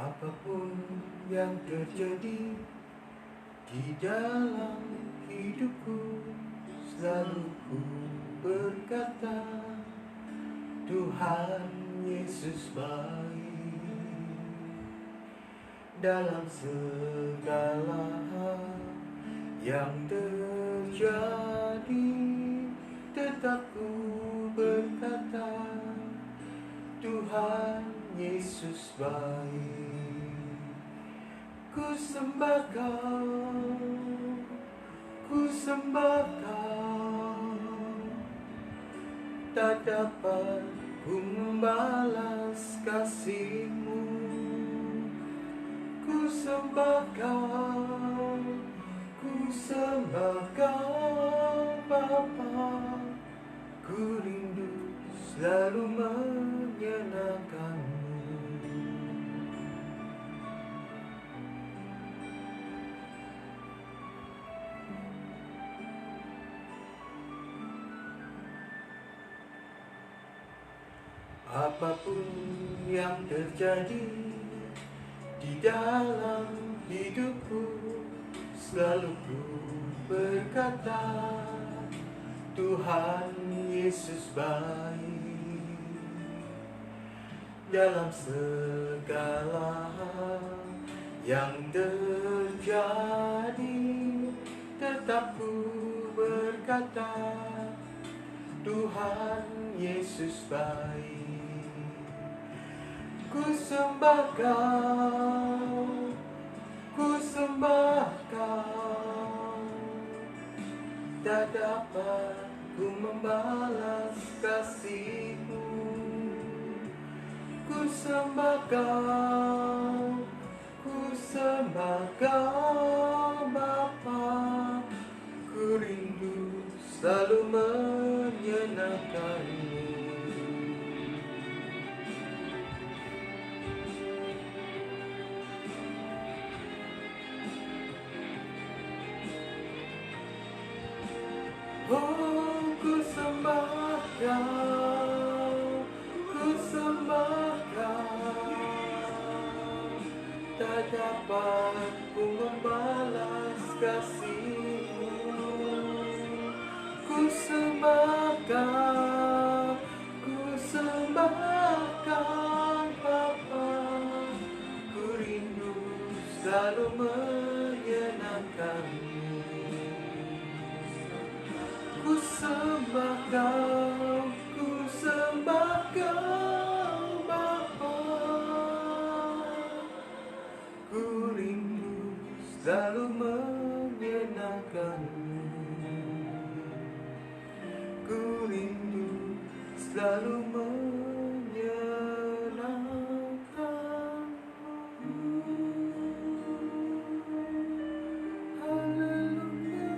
Apapun yang terjadi di dalam hidupku, selalu ku berkata, Tuhan Yesus baik. Dalam segala hal yang terjadi, tetap ku berkata, Tuhan Yesus baik. Ku sembah Kau, ku sembah Kau, tak dapat ku membalas kasih-Mu. Ku sembah Kau, ku sembah Kau Bapa. Ku rindu selalu menyenangkan-Mu. Apapun yang terjadi di dalam hidupku, selalu ku berkata, Tuhan Yesus baik. Dalam segala hal yang terjadi, tetap ku berkata, Tuhan Yesus baik. Ku sembah Kau, ku sembah Kau, tak dapat ku membalas kasih-Mu. Ku sembah Kau, ku sembah Kau Bapa. Ku rindu selalu menyenangkan-Mu. Oh, ku sembah Kau, ku sembah Kau, tak dapat ku membalas kasih-Mu. Ku sembah Kau, ku sembah Kau Bapa. Ku rindu selalu menyenangkan-Mu. Ku sembah Kau, ku sembah Kau Bapa. Ku rindu selalu menyenangkan-Mu. Ku rindu selalu menyenangkan-Mu. Haleluya.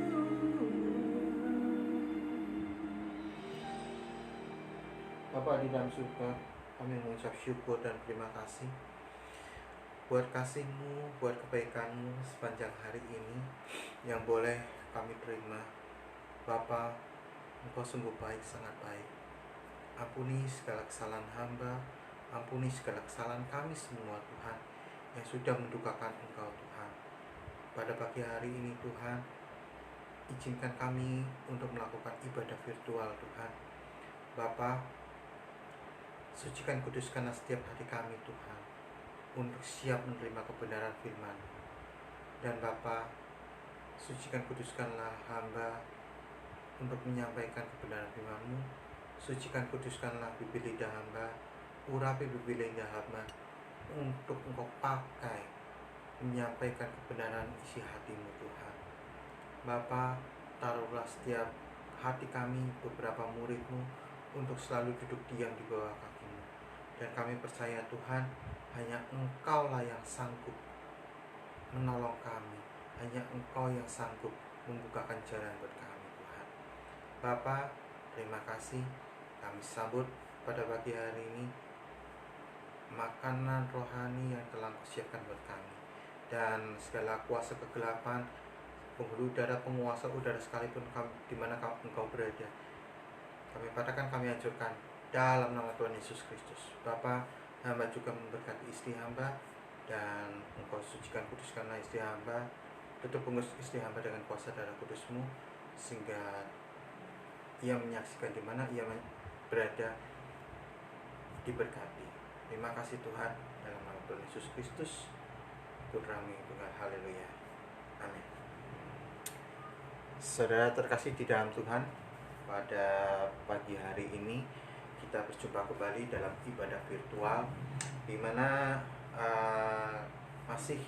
Bapa di dalam surga, kami mengucap syukur dan terima kasih buat kasih-Mu, buat kebaikan-Mu sepanjang hari ini yang boleh kami terima. Bapa, Engkau sungguh baik, sangat baik. Ampuni segala kesalahan hamba, ampuni segala kesalahan kami semua Tuhan, yang sudah mendukakan Engkau Tuhan. Pada pagi hari ini Tuhan, izinkan kami untuk melakukan ibadah virtual Tuhan. Bapa, sucikan kuduskanlah setiap hati kami Tuhan, untuk siap menerima kebenaran firman. Dan Bapa, sucikan kuduskanlah hamba untuk menyampaikan kebenaran firman-Mu. Sucikan kuduskanlah bibir lidah hamba, urapi bibir lidah hamba, untuk Engkau pakai menyampaikan kebenaran isi hati-Mu Tuhan. Bapa, taruhlah setiap hati kami, beberapa murid-Mu, untuk selalu duduk diam di bawah kaki-Mu. Dan kami percaya Tuhan, hanya Engkau-lah yang sanggup menolong kami, hanya Engkau yang sanggup membukakan jalan buat kami Tuhan. Bapa, terima kasih. Kami sambut pada pagi hari ini makanan rohani yang telah Engkau siapkan buat kami. Dan segala kuasa kegelapan, penghulu udara, penguasa udara sekalipun di mana Engkau berada, kami katakan, kami hancurkan dalam nama Tuhan Yesus Kristus. Bapa, hamba juga memberkati istri hamba, Dan Engkau sucikan kuduskanlah istri hamba, tutup bungkus istri hamba dengan kuasa darah kudus-Mu, sehingga ia menyaksikan di mana ia berada diberkati. Terima kasih Tuhan, dalam nama Tuhan Yesus Kristus putra-Mu yang tunggal. Haleluya, amin. Saudara terkasih di dalam Tuhan, pada pagi hari ini kita berjumpa kembali dalam ibadah virtual, di mana masih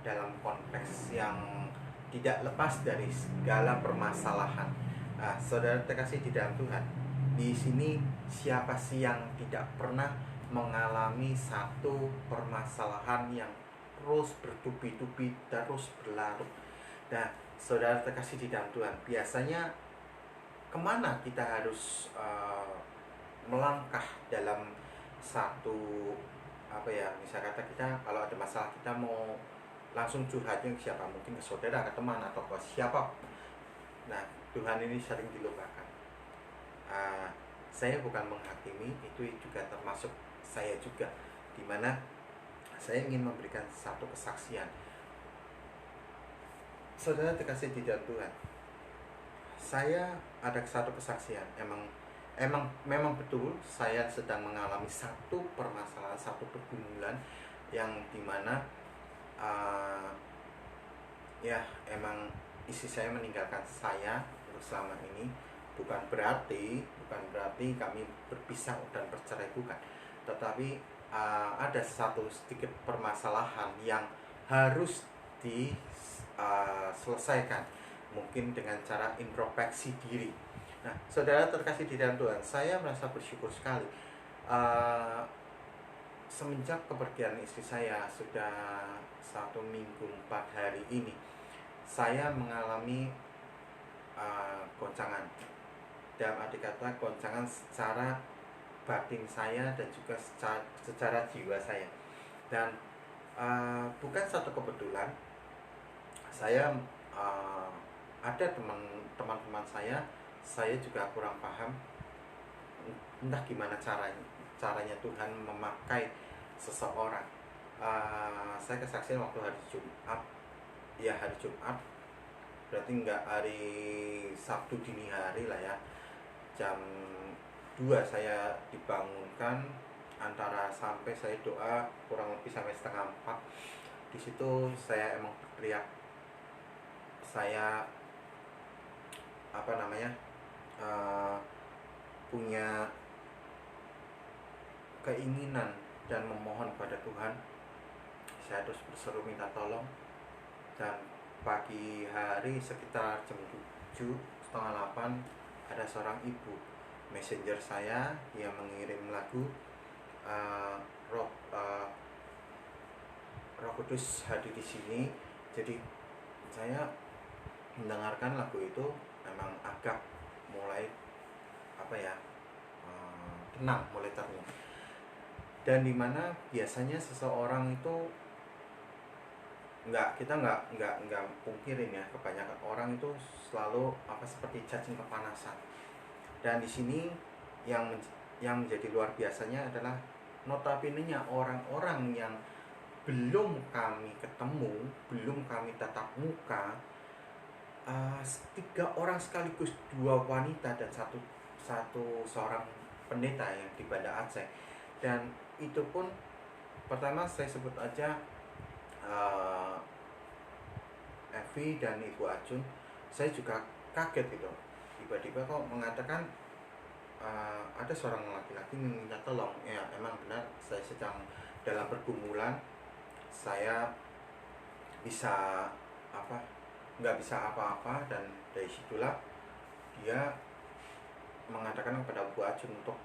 dalam konteks yang tidak lepas dari segala permasalahan. Saudara terkasih di dalam Tuhan, di sini siapa sih yang tidak pernah mengalami satu permasalahan yang terus bertubi-tubi, terus berlarut? Nah, saudara terkasih di dalam Tuhan, biasanya kemana kita harus melangkah dalam satu misal kata kita kalau ada masalah, kita mau langsung curhatnya ke siapa? Mungkin ke saudara, ke teman, atau ke siapa. Nah, Tuhan ini sering dilupakan. Saya bukan menghakimi, itu juga termasuk saya juga, dimana saya ingin memberikan satu kesaksian. Saudara terkasih di dalam Tuhan, saya ada satu kesaksian. Memang betul saya sedang mengalami satu permasalahan, satu pergumulan yang dimana emang istri saya meninggalkan saya untuk selama ini. Bukan berarti kami berpisah dan bercerai, bukan. Tetapi ada satu sedikit permasalahan yang harus diselesaikan, mungkin dengan cara introspeksi diri. Nah, saudara terkasih di dalam Tuhan, saya merasa bersyukur sekali. Semenjak kepergian istri saya sudah 1 minggu 4 hari ini, saya mengalami goncangan. Dalam arti kata goncangan secara batin saya dan juga secara jiwa saya. Dan bukan satu kebetulan, saya ada teman-teman saya juga kurang paham entah gimana caranya Tuhan memakai seseorang. Saya kesaksian waktu hari Jumat, berarti enggak hari Sabtu dini hari lah ya, jam 2 saya dibangunkan, antara sampai saya doa kurang lebih sampai setengah 4. Di situ saya emang berteriak, saya punya keinginan dan memohon pada Tuhan. Saya terus berseru minta tolong. Dan pagi hari sekitar jam 7, setengah 8, ada seorang ibu messenger saya yang mengirim lagu Roh Kudus hadir di sini. Jadi saya mendengarkan lagu itu memang agak mulai tenang, mulai terang. Dan dimana biasanya seseorang itu kita nggak pungkirin ya, kebanyakan orang itu selalu seperti cacing kepanasan. Dan di sini yang menjadi luar biasanya adalah notabene-nya orang-orang yang belum kami ketemu, belum kami tatap muka, 3 orang sekaligus, 2 wanita dan seorang pendeta yang di Banda Aceh. Dan itu pun pertama saya sebut aja Evi dan Ibu Ajun. Saya juga kaget gitu, tiba-tiba kok mengatakan ada seorang laki-laki minta tolong. Ya emang benar, saya sedang dalam pergumulan. Saya nggak bisa apa-apa. Dan dari situlah dia mengatakan kepada Bu Ajun untuk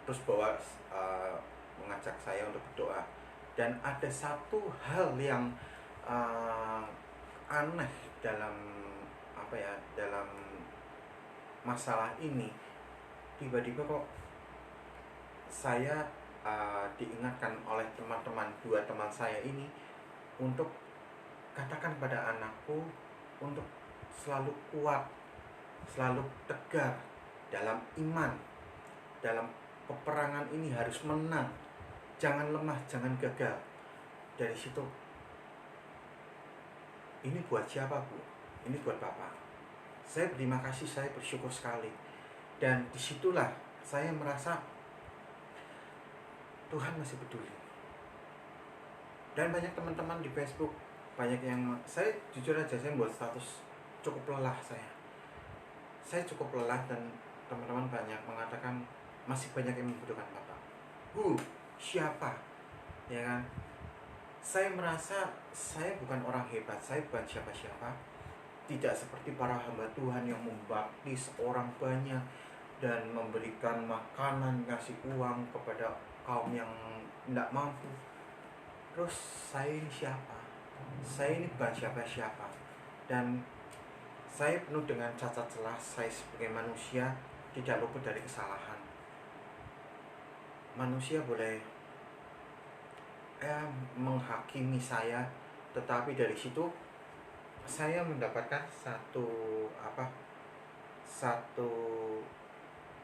terus mengajak saya untuk berdoa. Dan ada satu hal yang aneh dalam masalah ini. Tiba-tiba kok saya diingatkan oleh teman-teman, 2 teman saya ini, untuk katakan pada anakku untuk selalu kuat, selalu tegar dalam iman. Dalam peperangan ini harus menang, jangan lemah, jangan gagal. dari situ, ini buat siapa Bu? Ini buat Bapak. Saya berterima kasih, saya bersyukur sekali. Dan disitulah saya merasa Tuhan masih peduli. Dan banyak teman-teman di Facebook, banyak yang, saya jujur aja, saya buat status cukup lelah saya cukup lelah, dan teman-teman banyak mengatakan masih banyak yang membutuhkan Bapak. Siapa? Ya kan? Saya merasa saya bukan orang hebat, saya bukan siapa-siapa. Tidak seperti para hamba Tuhan yang membaptis orang banyak dan memberikan makanan, kasih uang kepada kaum yang tidak mampu. Terus saya ini siapa? Saya ini bukan siapa-siapa. Dan saya penuh dengan cacat celah. Saya sebagai manusia tidak luput dari kesalahan. Manusia boleh menghakimi saya, tetapi dari situ saya mendapatkan satu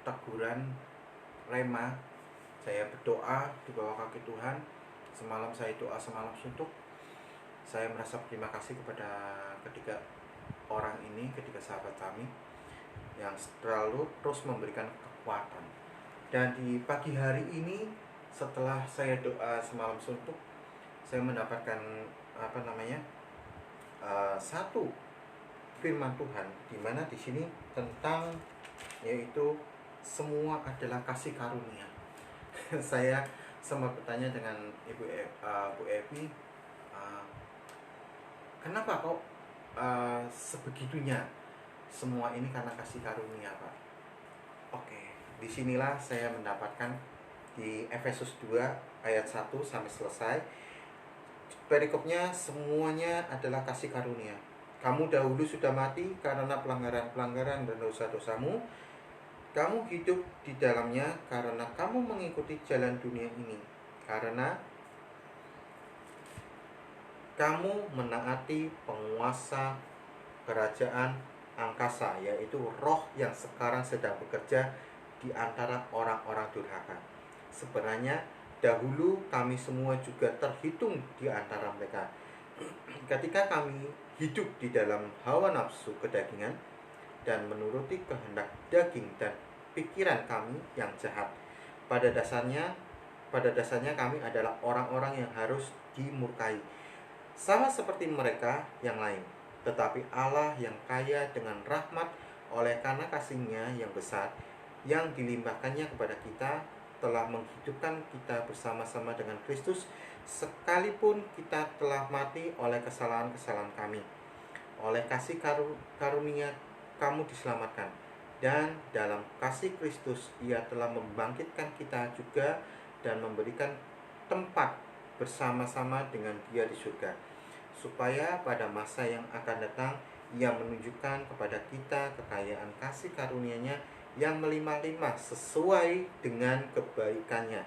teguran rema. Saya berdoa di bawah kaki Tuhan. Semalam saya doa semalam suntuk. Saya merasa berterima kasih kepada ketiga orang ini, ketiga sahabat kami yang selalu terus memberikan kekuatan. Dan di pagi hari ini, setelah saya doa semalam suntuk, saya mendapatkan satu firman Tuhan, di mana di sini tentang, yaitu semua adalah kasih karunia. Saya sempat bertanya dengan Bu Evi, kenapa kok sebegitunya semua ini karena kasih karunia, Pak? Oke, disinilah saya mendapatkan di Efesus 2 ayat 1 sampai selesai. Perikopnya semuanya adalah kasih karunia. Kamu dahulu sudah mati karena pelanggaran-pelanggaran dan dosa-dosamu. Kamu hidup di dalamnya karena kamu mengikuti jalan dunia ini. Karena kamu menaati penguasa kerajaan angkasa, yaitu roh yang sekarang sedang bekerja di antara orang-orang durhaka. Sebenarnya dahulu kami semua juga terhitung di antara mereka. Ketika kami hidup di dalam hawa nafsu kedagingan dan menuruti kehendak daging dan pikiran kami yang jahat. Pada dasarnya kami adalah orang-orang yang harus dimurkai, sama seperti mereka yang lain. Tetapi Allah yang kaya dengan rahmat oleh karena kasih-Nya yang besar yang dilimpahkannya kepada kita, telah menghidupkan kita bersama-sama dengan Kristus, sekalipun kita telah mati oleh kesalahan-kesalahan kami. Oleh kasih karunia kamu diselamatkan, dan dalam kasih Kristus Ia telah membangkitkan kita juga dan memberikan tempat bersama-sama dengan Dia di surga, supaya pada masa yang akan datang Ia menunjukkan kepada kita kekayaan kasih karunia-Nya yang melimpah-limpah sesuai dengan kebaikan-Nya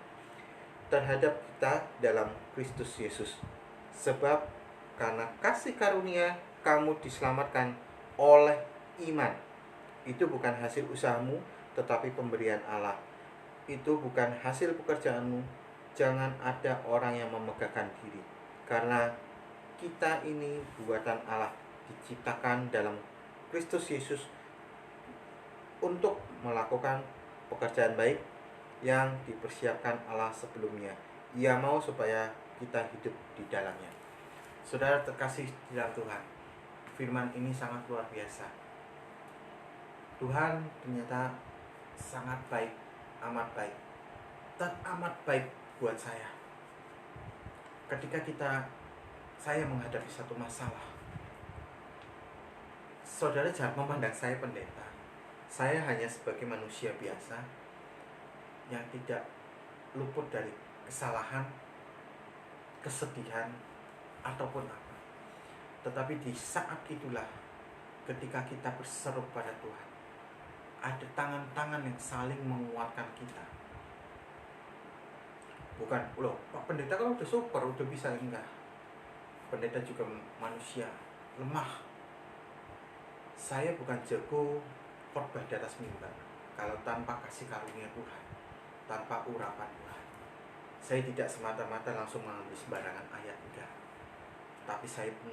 terhadap kita dalam Kristus Yesus. Sebab karena kasih karunia kamu diselamatkan oleh iman. Itu bukan hasil usahamu, tetapi pemberian Allah. Itu bukan hasil pekerjaanmu. Jangan ada orang yang memegahkan diri, karena kita ini buatan Allah, diciptakan dalam Kristus Yesus untuk melakukan pekerjaan baik yang dipersiapkan Allah sebelumnya. Ia mau supaya kita hidup di dalamnya. Saudara terkasih di dalam Tuhan, firman ini sangat luar biasa. Tuhan ternyata sangat baik, amat baik, dan amat baik buat saya. Ketika saya menghadapi satu masalah, saudara jangan memandang saya pendeta. Saya hanya sebagai manusia biasa yang tidak luput dari kesalahan, kesedihan, ataupun apa. Tetapi di saat itulah, ketika kita berseru pada Tuhan, ada tangan-tangan yang saling menguatkan kita. Bukan, loh Pak Pendeta kan udah super, udah bisa. Enggak. Pendeta juga manusia, lemah. Saya bukan jago khotbah di atas mimbar kalau tanpa kasih karunia Tuhan, tanpa urapan Tuhan. Saya tidak semata-mata langsung mengambil sembarangan ayat, enggak. Tapi saya pun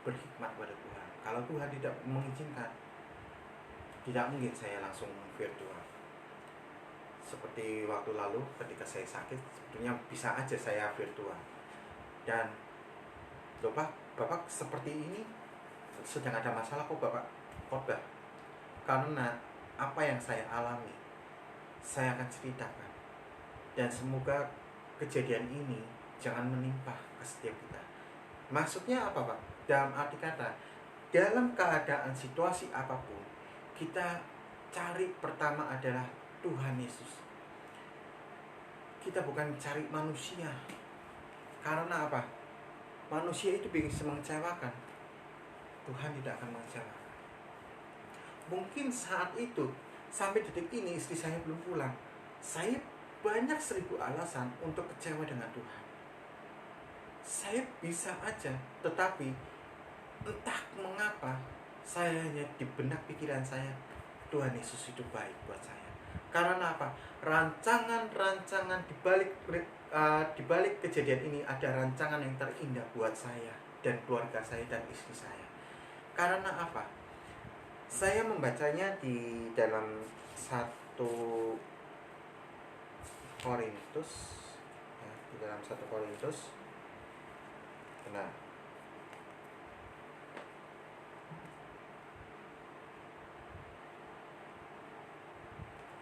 berhikmat pada Tuhan. Kalau Tuhan tidak mengizinkan, tidak mungkin saya langsung virtual. Seperti waktu lalu ketika saya sakit, sebetulnya bisa aja saya virtual. Dan Bapak seperti ini sedang ada masalah kok Bapak khotbah. Karena apa yang saya alami, saya akan ceritakan. Dan semoga kejadian ini jangan menimpa ke setiap kita. Maksudnya apa Pak? Dalam arti kata, dalam keadaan situasi apapun, kita cari pertama adalah Tuhan Yesus. Kita bukan cari manusia. Karena apa? Manusia itu bisa mengecewakan. Tuhan tidak akan mengecewakan. Mungkin saat itu, sampai detik ini istri saya belum pulang. Saya banyak 1000 alasan untuk kecewa dengan Tuhan. Saya bisa aja, tetapi entah mengapa saya hanya di benak pikiran saya, Tuhan Yesus itu baik buat saya. Karena apa? Rancangan-rancangan di balik kejadian ini ada rancangan yang terindah buat saya dan keluarga saya dan istri saya. Karena apa? Saya membacanya di dalam 1 Korintus, ya, di dalam 1 Korintus. Nah,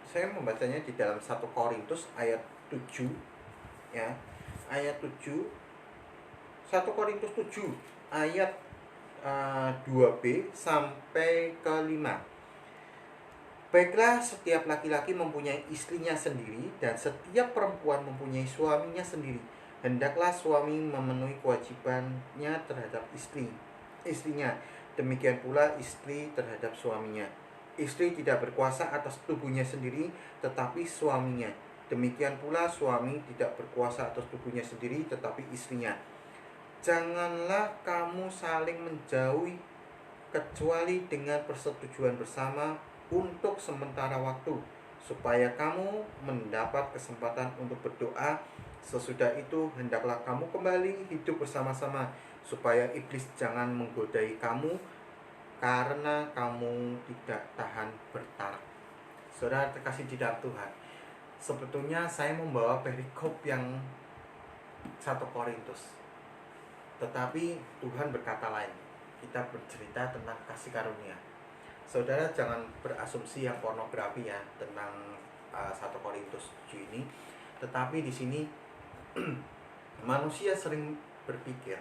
saya membacanya di dalam 1 Korintus ayat 7, ya. Ayat 7, 1 Korintus 7 ayat 2b sampai ke 5. Baiklah, setiap laki-laki mempunyai istrinya sendiri, dan setiap perempuan mempunyai suaminya sendiri. Hendaklah suami memenuhi kewajibannya terhadap istrinya. Demikian pula istri terhadap suaminya. Istri tidak berkuasa atas tubuhnya sendiri, tetapi suaminya. Demikian pula suami tidak berkuasa atas tubuhnya sendiri, tetapi istrinya. Janganlah kamu saling menjauhi, kecuali dengan persetujuan bersama untuk sementara waktu, supaya kamu mendapat kesempatan untuk berdoa. Sesudah itu hendaklah kamu kembali hidup bersama-sama, supaya iblis jangan menggodai kamu, karena kamu tidak tahan bertarak. Saudara terkasih di dalam Tuhan, sebetulnya saya membawa perikop yang 1 Korintus, tetapi Tuhan berkata lain. Kita bercerita tentang kasih karunia. Saudara jangan berasumsi yang pornografi ya tentang 1 Korintus 7 ini. Tetapi di sini manusia sering berpikir,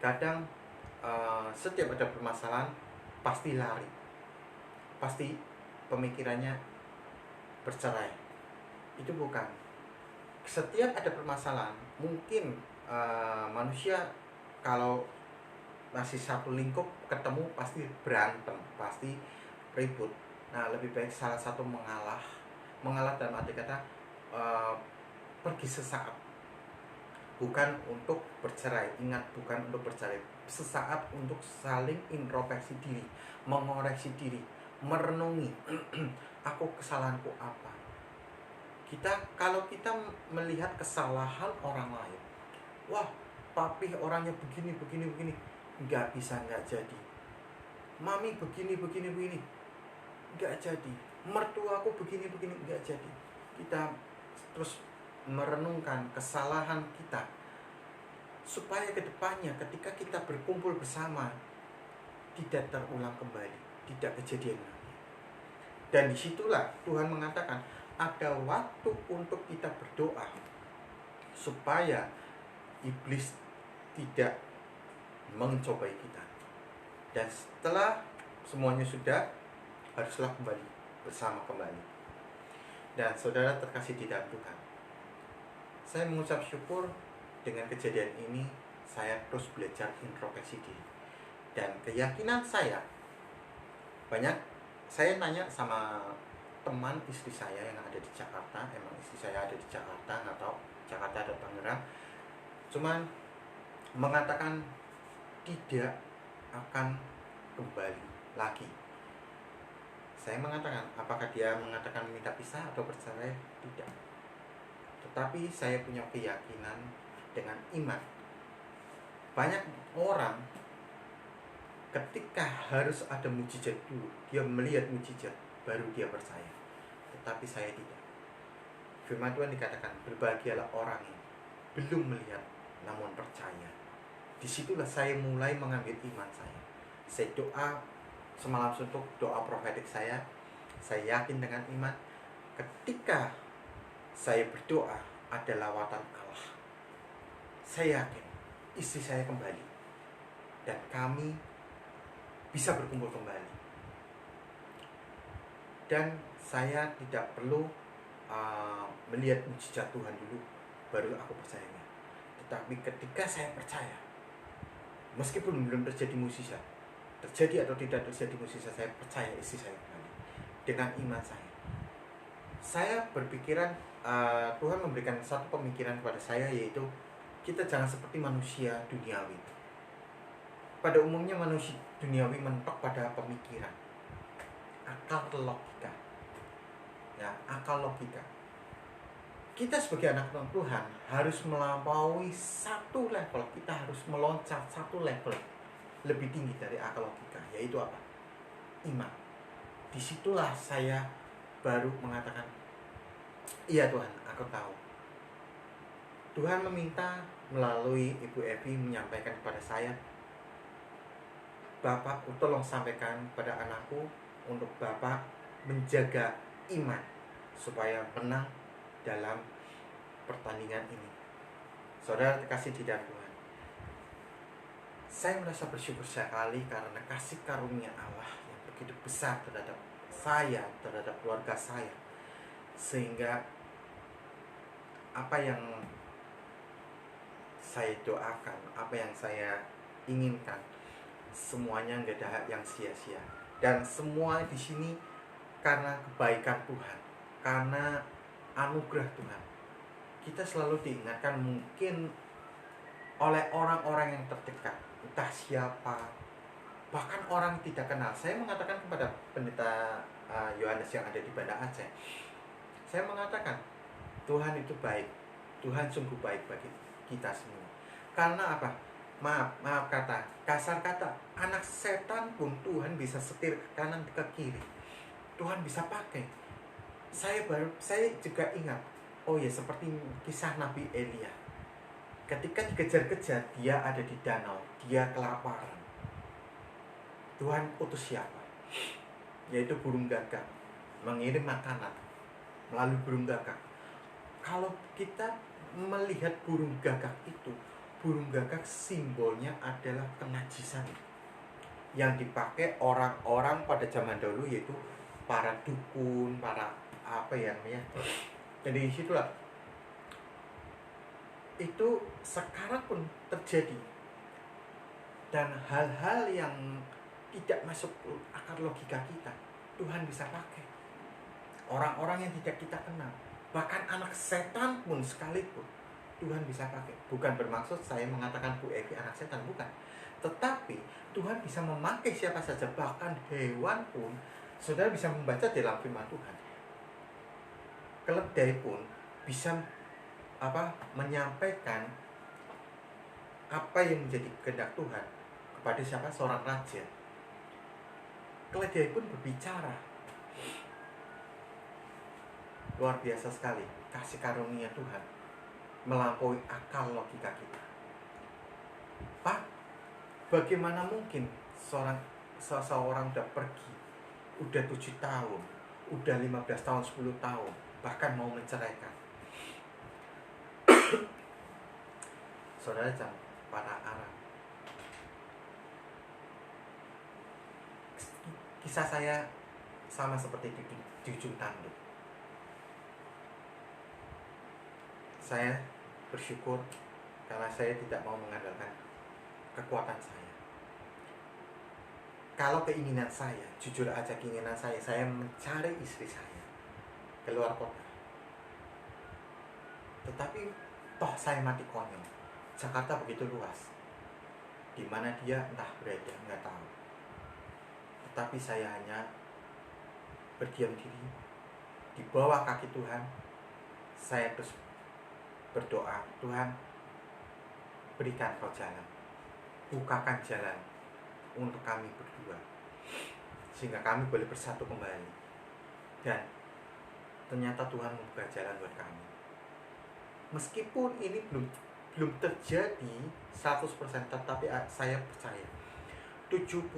kadang setiap ada permasalahan pasti lari, pasti pemikirannya bercerai. Itu bukan. Setiap ada permasalahan, mungkin manusia kalau masih satu lingkup ketemu pasti berantem, pasti ribut. Nah, lebih baik salah satu mengalah dalam arti kata pergi sesaat, bukan untuk bercerai. Ingat, bukan untuk bercerai, sesaat untuk saling introspeksi diri, mengoreksi diri, merenungi aku kesalahanku apa. Kalau kita melihat kesalahan orang lain, wah papi orangnya begini, nggak bisa, nggak jadi. Mami begini, nggak jadi. Mertuaku begini, nggak jadi. Kita terus merenungkan kesalahan kita, supaya kedepannya ketika kita berkumpul bersama tidak terulang kembali, tidak kejadian lagi. Dan disitulah Tuhan mengatakan ada waktu untuk kita berdoa, supaya iblis tidak mencobai kita. Dan setelah semuanya sudah, haruslah kembali bersama kembali. Dan saudara terkasih di dalam Tuhan, saya mengucap syukur dengan kejadian ini. Saya terus belajar introspeksi diri. Dan keyakinan saya, banyak saya nanya sama teman istri saya yang ada di Jakarta. Emang istri saya ada di Jakarta, nggak tahu Jakarta atau Tangerang. Cuman mengatakan tidak akan kembali lagi. Saya mengatakan, apakah dia mengatakan minta pisah atau bercerai? Tidak. tetapi saya punya keyakinan dengan iman. Banyak orang ketika harus ada mujizat dulu, dia melihat mujizat baru dia percaya. Tetapi saya tidak. Firman Tuhan dikatakan, berbahagialah orang yang belum melihat namun percaya. Disitulah saya mulai mengambil iman saya. Saya doa semalam suntuk, doa profetik saya yakin dengan iman. Ketika saya berdoa ada lawatan Allah, saya yakin istri saya kembali dan kami bisa berkumpul kembali. Dan saya tidak perlu melihat mujizat Tuhan dulu baru aku percayanya. Tetapi ketika saya percaya, meskipun belum terjadi mukjizat, terjadi atau tidak terjadi mukjizat, saya percaya istri saya kembali dengan iman saya. Saya berpikiran Tuhan memberikan satu pemikiran kepada saya, yaitu kita jangan seperti manusia duniawi. Pada umumnya manusia duniawi mentok pada pemikiran, akal logika. Ya, akal logika. Kita sebagai anak Tuhan harus melampaui satu level, kita harus meloncat satu level lebih tinggi dari akal logika, yaitu apa? Iman. Disitulah saya baru mengatakan, iya Tuhan, aku tahu. Tuhan meminta melalui Ibu Evi menyampaikan kepada saya, Bapak, tolong sampaikan pada anakku untuk Bapak menjaga iman supaya menang dalam pertandingan ini. Saudara terkasih di dalam Tuhan, saya merasa bersyukur sekali karena kasih karunia Allah yang begitu besar terhadap saya, terhadap keluarga saya, sehingga apa yang saya doakan, apa yang saya inginkan, semuanya nggak ada yang sia-sia. Dan semua di sini karena kebaikan Tuhan, karena anugerah Tuhan. Kita selalu diingatkan mungkin oleh orang-orang yang terdekat, entah siapa, bahkan orang tidak kenal. Saya mengatakan kepada pendeta Yohanes yang ada di Banda Aceh, saya mengatakan Tuhan itu baik, Tuhan sungguh baik bagi kita semua. Karena apa? Maaf kata, kasar kata, anak setan pun Tuhan bisa setir ke kanan ke kiri. Tuhan bisa pakai. Saya juga ingat, oh ya, seperti kisah Nabi Elia. Ketika dikejar-kejar, dia ada di danau, dia kelaparan. Tuhan utus siapa? Yaitu burung gagak, mengirim makanan melalui burung gagak. Kalau kita melihat burung gagak itu, burung gagak simbolnya adalah kenajisan yang dipakai orang-orang pada zaman dahulu, yaitu para dukun, para apa yang namanya. Jadi disitulah itu sekarang pun terjadi, dan hal-hal yang tidak masuk akal logika kita, Tuhan bisa pakai orang-orang yang tidak kita kenal, bahkan anak setan pun sekalipun Tuhan bisa pakai. Bukan bermaksud saya mengatakan Bu Evi anak setan, bukan. Tetapi Tuhan bisa memakai siapa saja, bahkan hewan pun. Saudara bisa membaca dalam firman Tuhan, keledai pun bisa menyampaikan apa yang menjadi kehendak Tuhan kepada siapa? Seorang raja. Keledai pun berbicara. Luar biasa sekali kasih karunia Tuhan, melampaui akal logika kita. Pak, bagaimana mungkin seseorang udah pergi, udah 7 tahun, udah 15 tahun, 10 tahun, bahkan mau menceraikan. Saudara jangan para Arab. Kisah saya sama seperti di ujung tanduk. Saya bersyukur karena saya tidak mau mengandalkan kekuatan saya. Kalau keinginan saya, jujur aja keinginan saya mencari istri saya keluar kota. Tetapi toh saya mati konyol. Jakarta begitu luas, di mana dia entah berada, nggak tahu. Tetapi saya hanya berdiam diri di bawah kaki Tuhan. Saya terus berdoa, Tuhan berikan kau jalan, bukakan jalan untuk kami berdua, sehingga kami boleh bersatu kembali. Dan ternyata Tuhan membuka jalan buat kami. Meskipun ini belum terjadi 100%, tetapi saya percaya 70%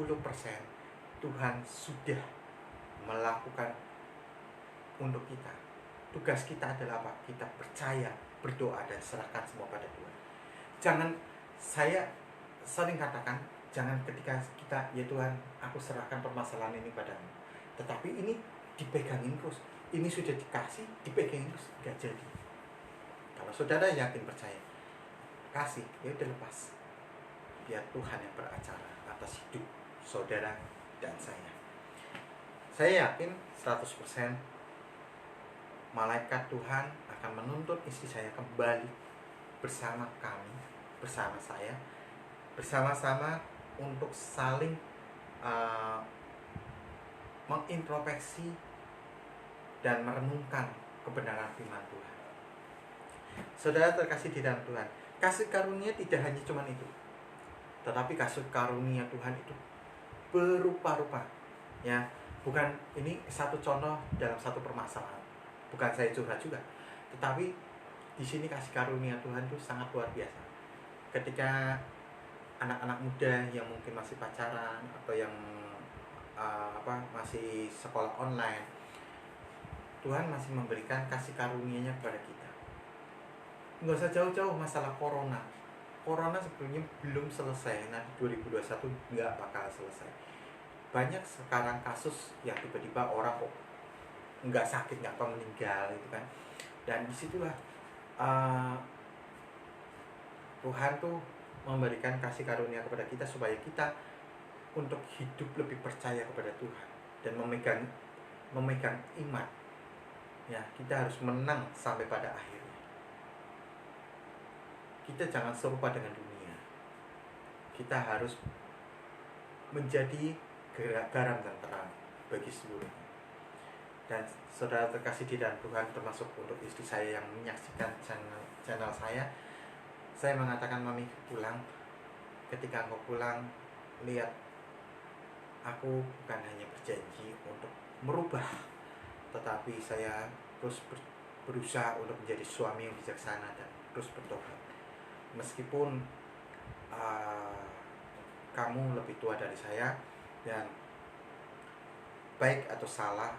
Tuhan sudah melakukan untuk kita. Tugas kita adalah apa? Kita percaya, berdoa, dan serahkan semua pada Tuhan. Jangan, saya sering katakan, jangan ketika kita, ya Tuhan, aku serahkan permasalahan ini padamu, tetapi ini dipegangin terus, ini sudah dikasih, dipegangin terus, gak jadi. Kalau saudara yakin percaya, kasih, ya udah lepas, biar Tuhan yang beracara atas hidup saudara dan saya. Saya yakin 100% malaikat Tuhan akan menuntut istri saya kembali bersama kami, bersama saya, bersama-sama untuk saling mengintrospeksi dan merenungkan kebenaran firman Tuhan. Saudara terkasih di dalam Tuhan, kasih karunia tidak hanya cuma itu, tetapi kasih karunia Tuhan itu berupa-rupa, ya. Bukan ini satu contoh dalam satu permasalahan, bukan saya curhat juga, tetapi di sini kasih karunia Tuhan itu sangat luar biasa. Ketika anak-anak muda yang mungkin masih pacaran atau yang masih sekolah online, Tuhan masih memberikan kasih karunia-Nya kepada kita. Nggak usah jauh-jauh masalah corona. Corona sebetulnya belum selesai, nanti 2021 nggak bakal selesai. Banyak sekarang kasus yang tiba-tiba orang kok nggak sakit, nggak apa meninggal gitu kan. Dan disitulah Tuhan tuh memberikan kasih karunia kepada kita supaya kita untuk hidup lebih percaya kepada Tuhan dan memegang iman. Ya, kita harus menang sampai pada akhirnya. Kita jangan serupa dengan dunia. Kita harus menjadi garam dan terang bagi seluruhnya. Dan saudara terkasih di dalam Tuhan, termasuk untuk istri saya yang menyaksikan channel saya mengatakan, Mami, pulang. Ketika engkau pulang, lihat, aku bukan hanya berjanji untuk merubah, tetapi saya terus berusaha untuk menjadi suami yang bijaksana dan terus bertobat. Meskipun kamu lebih tua dari saya, dan baik atau salah,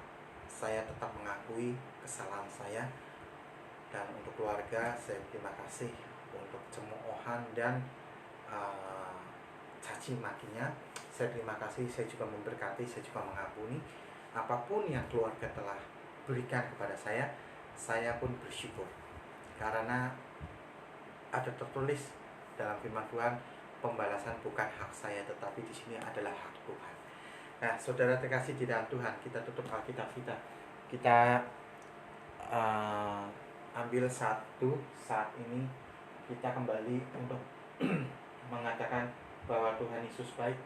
saya tetap mengakui kesalahan saya. Dan untuk keluarga, saya terima kasih untuk cemoohan dan caci makinya. Saya terima kasih, saya juga memberkati, saya juga mengampuni. Apapun yang keluarga telah berikan kepada saya pun bersyukur. Karena ada tertulis dalam firman Tuhan, pembalasan bukan hak saya, tetapi di sini adalah hak Tuhan. Nah, saudara terkasih di dalam Tuhan, kita tutup Alkitab kita. Kita ambil saat ini kita kembali untuk mengatakan bahwa Tuhan Yesus baik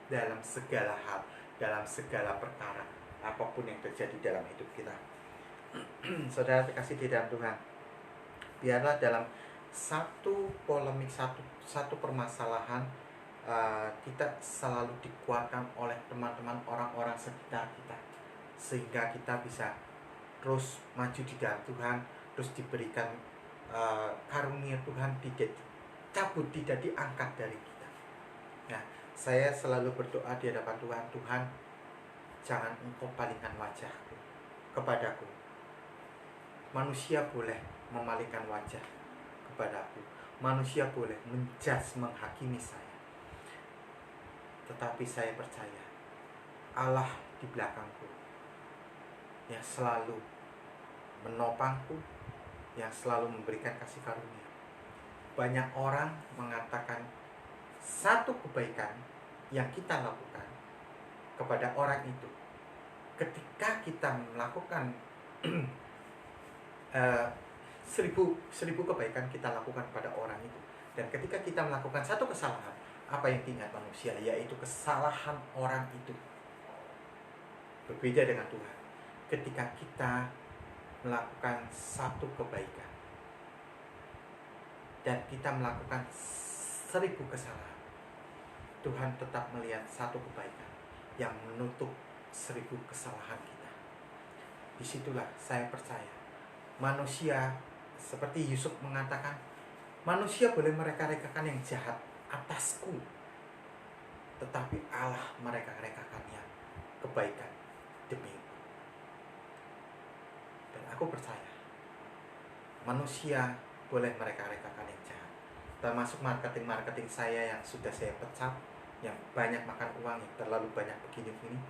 dalam segala hal, dalam segala perkara, apapun yang terjadi dalam hidup kita. Saudara terkasih di dalam Tuhan, biarlah dalam satu polemik, satu permasalahan, kita selalu dikuatkan oleh teman-teman, orang-orang sekitar kita, sehingga kita bisa terus maju di dalam Tuhan, terus diberikan karunia Tuhan, tidak dicabut, tidak diangkat dari kita. Nah, saya selalu berdoa di hadapan Tuhan, Tuhan, jangan engkau palingkan wajahku kepadaku. Manusia boleh memalingkan wajah kepadaku, manusia boleh menjudge, menghakimi saya, tetapi saya percaya Allah di belakangku, yang selalu menopangku, yang selalu memberikan kasih karunia. Banyak orang mengatakan satu kebaikan yang kita lakukan kepada orang itu, ketika kita melakukan 1000 kebaikan kita lakukan pada orang itu, dan ketika kita melakukan satu kesalahan, apa yang diingat manusia, yaitu kesalahan orang itu. Berbeda dengan Tuhan. Ketika kita melakukan satu kebaikan, dan kita melakukan 1000 kesalahan, Tuhan tetap melihat satu kebaikan yang menutup 1000 kesalahan kita. Disitulah saya percaya manusia, seperti Yusuf mengatakan, manusia boleh mereka-rekakan yang jahat atasku, tetapi Allah mereka-rekakan yang kebaikan demiku. Dan aku percaya manusia boleh mereka-rekakan yang jahat, termasuk marketing saya yang sudah saya pecat, yang banyak makan uang, yang terlalu banyak begini-begini.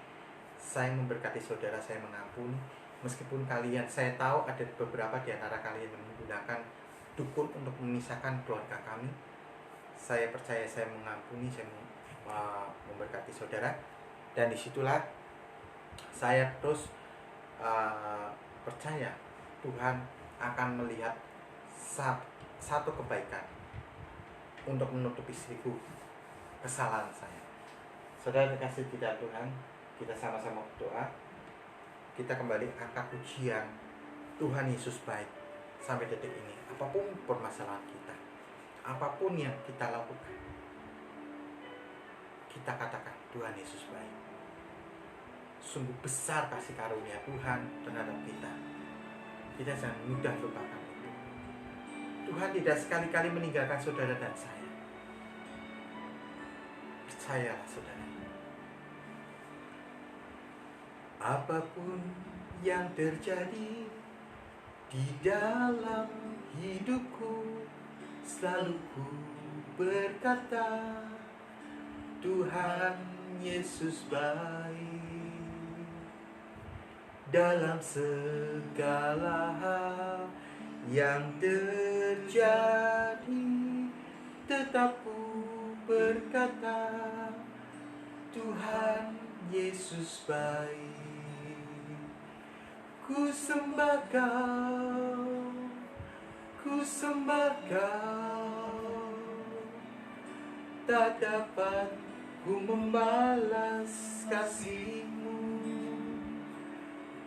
Saya memberkati saudara, saya mengampuni. Meskipun kalian, saya tahu ada beberapa di antara kalian yang menggunakan dukun untuk memisahkan keluarga kami. Saya percaya, saya mengampuni, saya memberkati saudara. Dan disitulah saya terus percaya Tuhan akan melihat satu kebaikan untuk menutupi 1000 kesalahan saya. Saudara dikasih tidak Tuhan, kita sama-sama berdoa. Kita kembali angkat pujian Tuhan Yesus baik sampai detik ini. Apapun permasalahan kita, apapun yang kita lakukan, kita katakan Tuhan Yesus baik. Sungguh besar kasih karunia Tuhan terhadap kita. Kita jangan mudah lupakan itu. Tuhan tidak sekali-kali meninggalkan saudara dan saya. Percayalah saudara. Apapun yang terjadi di dalam hidupku, selalu ku berkata, Tuhan Yesus baik. Dalam segala hal yang terjadi, tetap ku berkata, Tuhan Yesus baik. Ku sembah Kau, ku sembah Kau, tak dapat ku membalas kasih-Mu.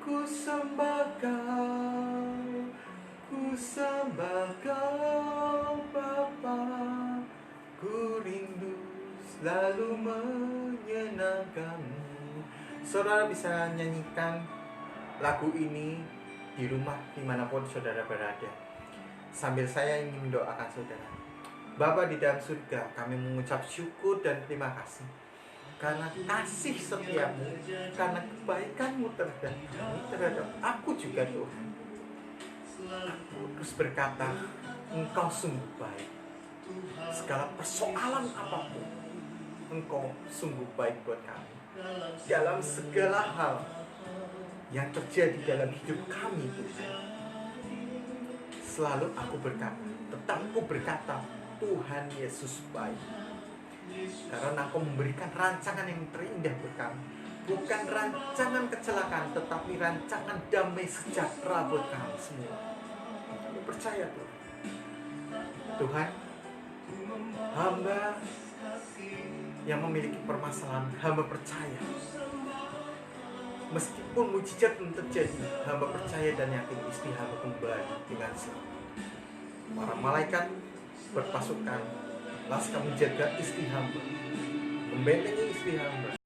Ku sembah Kau, ku sembah Kau Bapa, ku rindu selalu menyenangkan-Mu. Saudara bisa nyanyikan lagu ini di rumah dimanapun saudara berada, sambil saya ingin mendoakan saudara. Bapa di dalam surga, kami mengucap syukur dan terima kasih karena kasih setiamu, karena kebaikanmu terhadap kami, terhadap aku juga Tuhan. Aku terus berkata, Engkau sungguh baik. Segala persoalan apapun, Engkau sungguh baik buat kami. Dalam segala hal yang terjadi dalam hidup kami Tuhan, selalu aku berkata, tetap aku berkata, Tuhan Yesus baik. Karena Engkau memberikan rancangan yang terindah buat kami. Bukan rancangan kecelakaan, tetapi rancangan damai sejahtera buat kami semua. Kami percaya Tuhan. Tuhan, hamba yang memiliki permasalahan, hamba percaya meskipun mujizat belum terjadi, hamba percaya dan yakin istri hamba kembali dengan selamat. Para malaikat berpasukan laskar menjaga istri hamba, membentengi istri hamba.